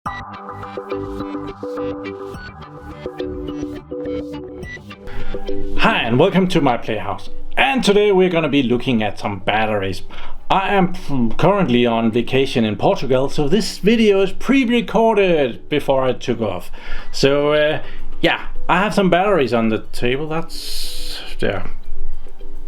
Hi and welcome to my PlayHouse, and today we're going to be looking at some batteries. I am currently on vacation in Portugal, so this video is pre-recorded before I took off. So yeah, I have some batteries on the table. That's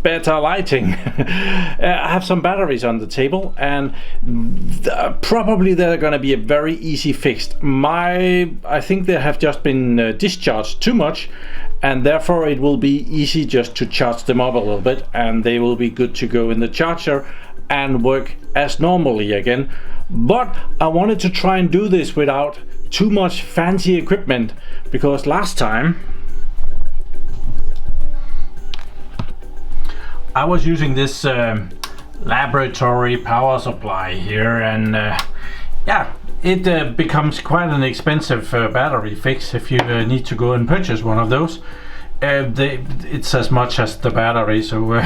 better lighting. I have some batteries on the table, and probably they're going to be a very easy fix. I think they have just been discharged too much, and therefore it will be easy just to charge them up a little bit, and they will be good to go in the charger and work as normally again. But I wanted to try and do this without too much fancy equipment, because last time I was using this laboratory power supply here, and yeah, it becomes quite an expensive battery fix if you need to go and purchase one of those. It's as much as the battery, so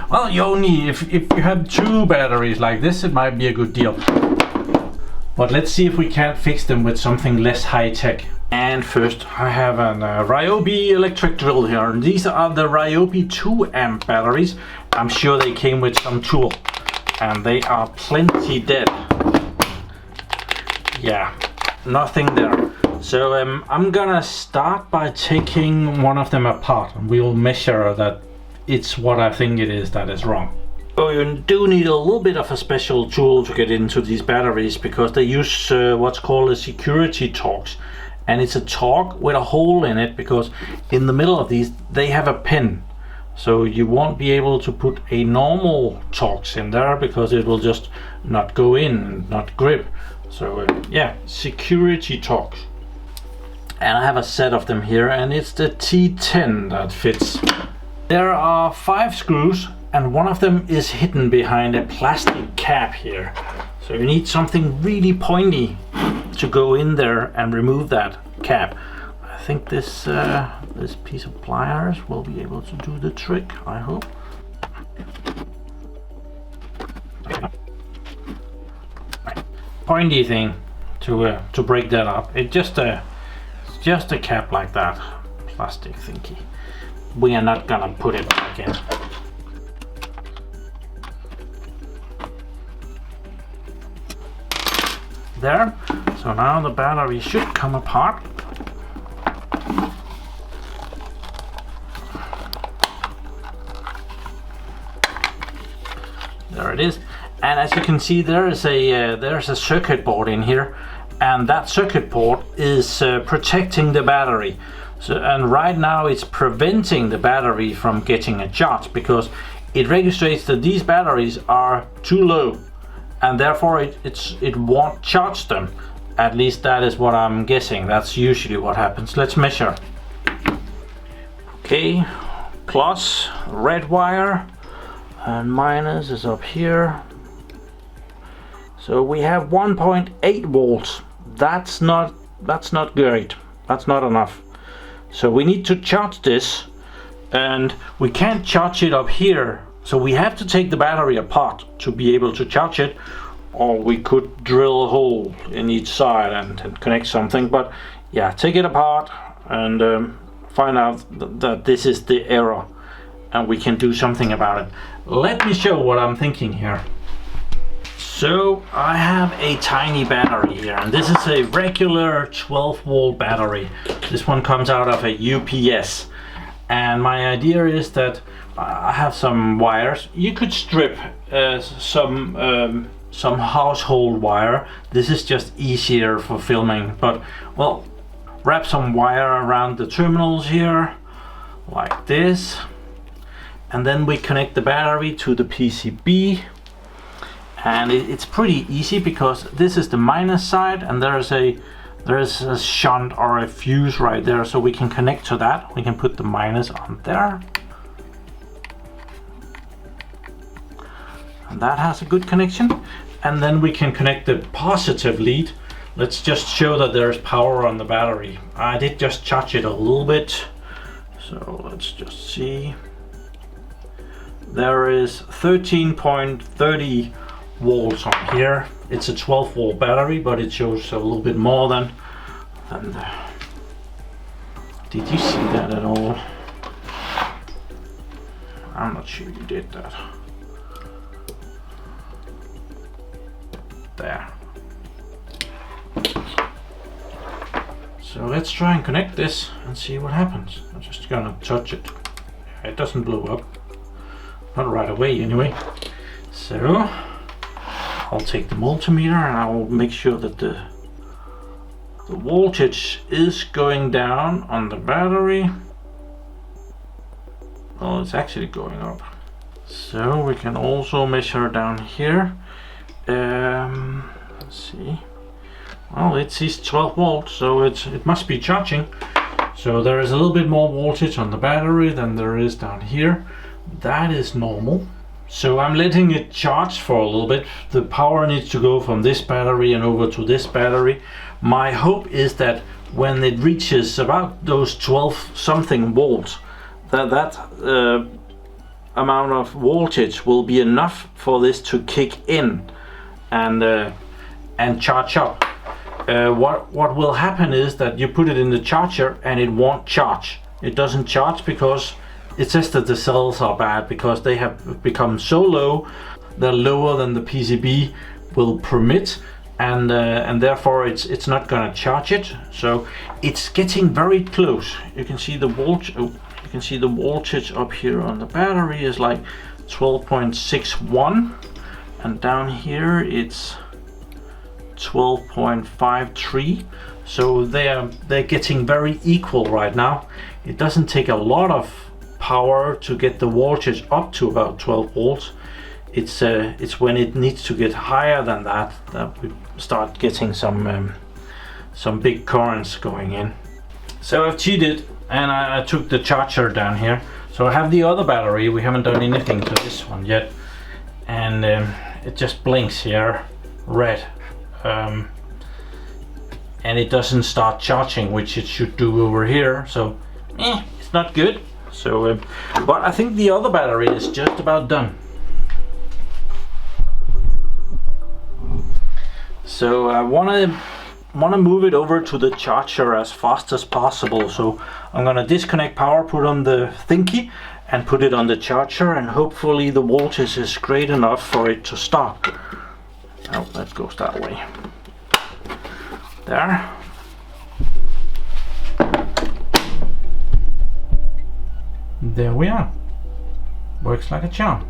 well, you only if you have two batteries like this, it might be a good deal. But let's see if we can't fix them with something less high-tech. And first I have a Ryobi electric drill here, and these are the Ryobi 2 amp batteries. I'm sure they came with some tool, and they are plenty dead. Yeah, nothing there. So I'm gonna start by taking one of them apart, and we'll measure that it's what I think it is that is wrong. So you do need a little bit of a special tool to get into these batteries, because they use what's called a security Torx. And it's a Torx with a hole in it, because in the middle of these they have a pin. So you won't be able to put a normal Torx in there, because it will just not go in and not grip. So yeah, security Torx. And I have a set of them here, and it's the T10 that fits. There are 5 screws, and one of them is hidden behind a plastic cap here. So you need something really pointy to go in there and remove that cap. I think this this piece of pliers will be able to do the trick, I hope. Pointy thing to break that up. It's just a cap like that, plastic thingy. We are not gonna put it back in. There. So now the battery should come apart. There it is. And as you can see, there's a circuit board in here, and that circuit board is protecting the battery. So, and right now it's preventing the battery from getting a charge, because it registers that these batteries are too low, and therefore it won't charge them. At least that is what I'm guessing. That's usually what happens. Let's measure. Okay, plus red wire, and minus is up here. So we have 1.8 volts. That's not great. That's not enough. So we need to charge this, and we can't charge it up here. So we have to take the battery apart to be able to charge it, or we could drill a hole in each side and connect something. But yeah, take it apart and find out that this is the error, and we can do something about it. Let me show what I'm thinking here. So I have a tiny battery here, and this is a regular 12-volt battery. This one comes out of a UPS, and my idea is that I have some wires. You could strip some household wire. This is just easier for filming, but well, wrap some wire around the terminals here like this, and then we connect the battery to the PCB. And it's pretty easy, because this is the minus side, and there's a shunt or a fuse right there, so we can connect to that. We can put the minus on there, and that has a good connection. And then we can connect the positive lead. Let's just show that there's power on the battery. I did just charge it a little bit, so let's just see. There is 13.30 volts on here. It's a 12 volt battery, but it shows a little bit more than the... Did you see that at all? I'm not sure you did that. There. So let's try and connect this and see what happens. I'm just gonna touch it. It doesn't blow up. Not right away anyway. So I'll take the multimeter and I will make sure that the voltage is going down on the battery. Well, it's actually going up. So we can also measure down here. Let's see. Well, it sees 12 volts, so it must be charging. So there is a little bit more voltage on the battery than there is down here. That is normal. So I'm letting it charge for a little bit. The power needs to go from this battery and over to this battery. My hope is that when it reaches about those 12 something volts, that amount of voltage will be enough for this to kick in and charge up. What will happen is that you put it in the charger and it won't charge. It doesn't charge because it says that the cells are bad because they have become so low, they're lower than the PCB will permit, and therefore it's not gonna charge it. So it's getting very close. You can see the voltage. Oh, you can see the voltage up here on the battery is like 12.61, and down here it's 12.53. So they're getting very equal right now. It doesn't take a lot of power to get the voltage up to about 12 volts. It's when it needs to get higher than that we start getting some big currents going in. So I've cheated and I took the charger down here. So I have the other battery. We haven't done anything to this one yet, and it just blinks here red. And it doesn't start charging, which it should do over here. So it's not good. So but I think the other battery is just about done. So I want to move it over to the charger as fast as possible. So I'm going to disconnect power, put on the thingy and put it on the charger, and hopefully the voltage is great enough for it to start. Oh, that goes that way. There. There we are. Works like a charm.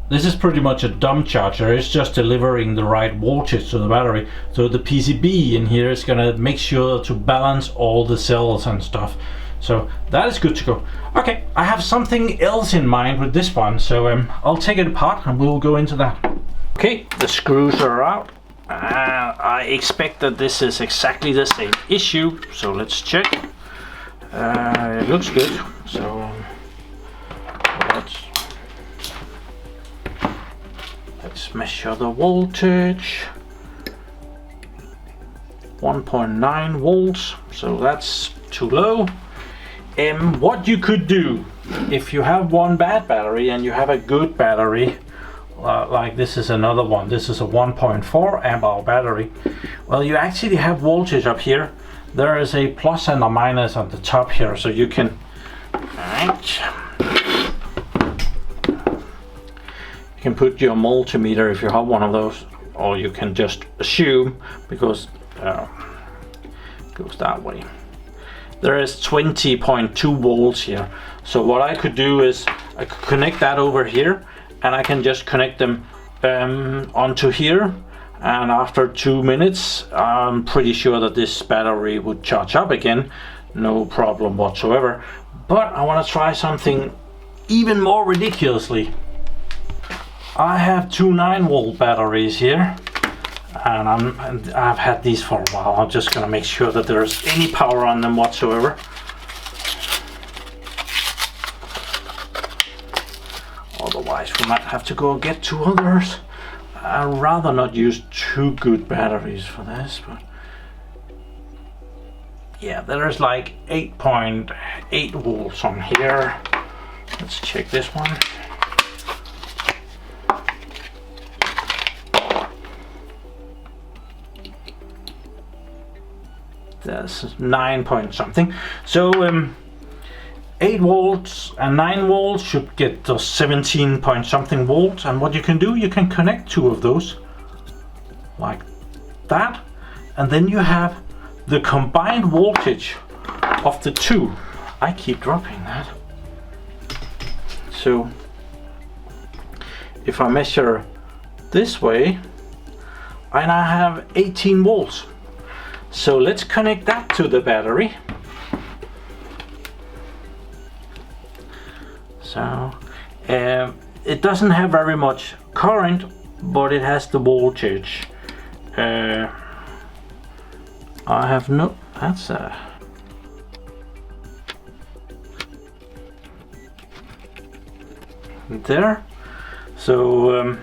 This is pretty much a dumb charger. It's just delivering the right voltage to the battery. So the PCB in here is gonna make sure to balance all the cells and stuff. So that is good to go. Okay, I have something else in mind with this one. So I'll take it apart and we'll go into that. Okay, the screws are out. I expect that this is exactly the same issue. So let's check. It looks good. So let's measure the voltage. 1.9 volts. So that's too low. What you could do if you have one bad battery and you have a good battery, like this is another one, this is a 1.4 amp hour battery. Well, you actually have voltage up here. There is a plus and a minus on the top here, so you can put your multimeter if you have one of those, or you can just assume, because it goes that way. There is 20.2 volts here. So what I could do is I could connect that over here, and I can just connect them onto here, and after 2 minutes I'm pretty sure that this battery would charge up again, no problem whatsoever. But I want to try something even more ridiculously. I have two 9-volt batteries here, and I've had these for a while. I'm just gonna make sure that there's any power on them whatsoever. Otherwise we might have to go get two others. I'd rather not use two good batteries for this, but yeah, there's like 8.8 volts on here. Let's check this one. That's 9 point something. So 8 volts and 9 volts should get the 17 point something volts. And what you can do, you can connect 2 of those like that, and then you have the combined voltage of the 2. I keep dropping that. So if I measure this way, I now have 18 volts. So let's connect that to the battery. So it doesn't have very much current, but it has the voltage. I have no, that's there. So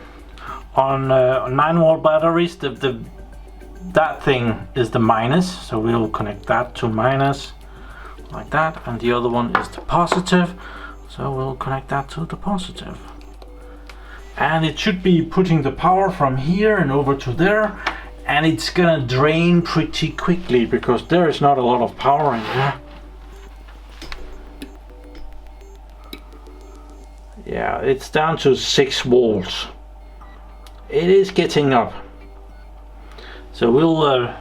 on 9 volt batteries, that thing is the minus, so we'll connect that to minus like that, and the other one is the positive, so we'll connect that to the positive. And it should be putting the power from here and over to there, and it's gonna drain pretty quickly because there is not a lot of power in there. Yeah, it's down to 6 volts. It is getting up. So we'll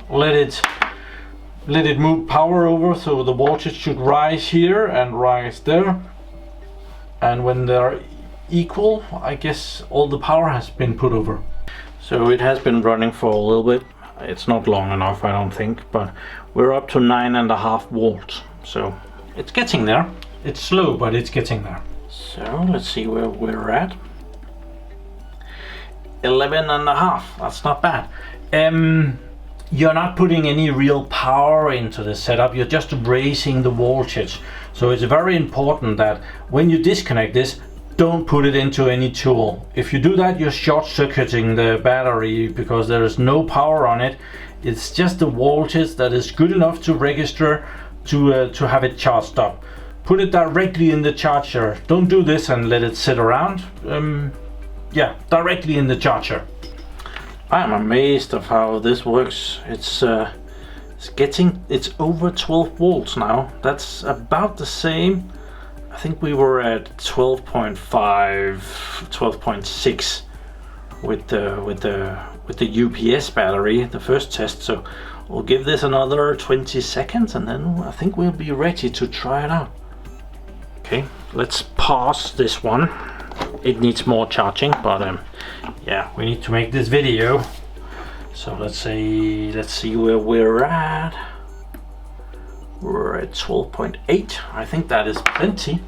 let it move power over, so the voltage should rise here and rise there. And when they're equal, I guess all the power has been put over. So it has been running for a little bit. It's not long enough, I don't think, but we're up to 9.5 volts. So it's getting there. It's slow, but it's getting there. So let's see where we're at. 11.5. That's not bad. You're not putting any real power into the setup, you're just raising the voltage. So it's very important that when you disconnect this, don't put it into any tool. If you do that, you're short-circuiting the battery because there is no power on it. It's just the voltage that is good enough to register to have it charged up. Put it directly in the charger. Don't do this and let it sit around. Yeah, directly in the charger. I'm amazed of how this works. It's over 12 volts now. That's about the same. I think we were at 12.5, 12.6 with the UPS battery, the first test. So we'll give this another 20 seconds and then I think we'll be ready to try it out. Okay, let's pause this one. It needs more charging, but yeah, we need to make this video. So let's see where we're at. We're at 12.8. I think that is plenty.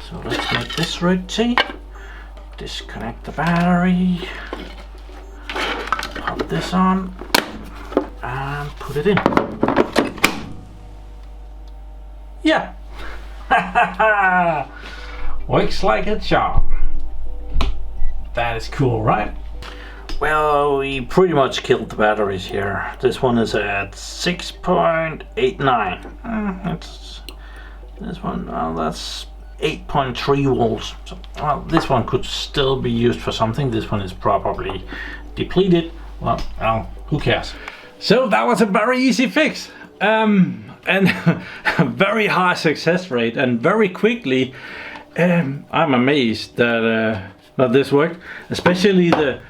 So let's make this ready. Disconnect the battery. Pop this on and put it in. Yeah. Works like a charm. That is cool, right? Well, we pretty much killed the batteries here. This one is at 6.89. This one, well, that's 8.3 volts. So, well, this one could still be used for something. This one is probably depleted. Well, who cares? So that was a very easy fix. And a very high success rate, and very quickly. I'm amazed that this worked, especially the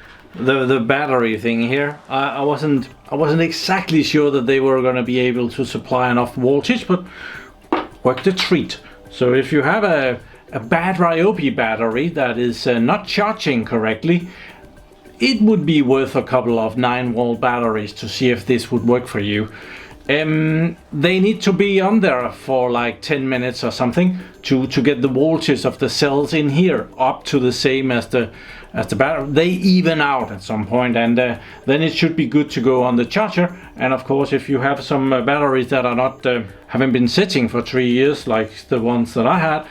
battery thing here. I wasn't exactly sure that they were going to be able to supply enough voltage, but worked a treat. So if you have a bad Ryobi battery that is not charging correctly, it would be worth a couple of 9 volt batteries to see if this would work for you. They need to be on there for like 10 minutes or something to get the voltage of the cells in here up to the same as the battery. They even out at some point, and then it should be good to go on the charger. And of course, if you have some batteries that are not haven't been sitting for 3 years like the ones that I had,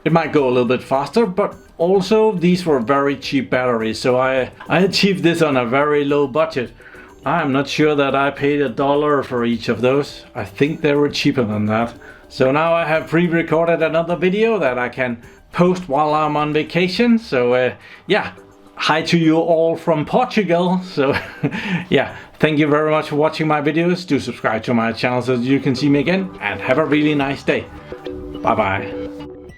it might go a little bit faster. But also these were very cheap batteries, so I achieved this on a very low budget. I'm not sure that I paid $1 for each of those. I think they were cheaper than that. So now I have pre-recorded another video that I can post while I'm on vacation. So yeah, hi to you all from Portugal. So yeah, Thank you very much for watching my videos. Do subscribe to my channel so that you can see me again, and have a really nice day. Bye bye.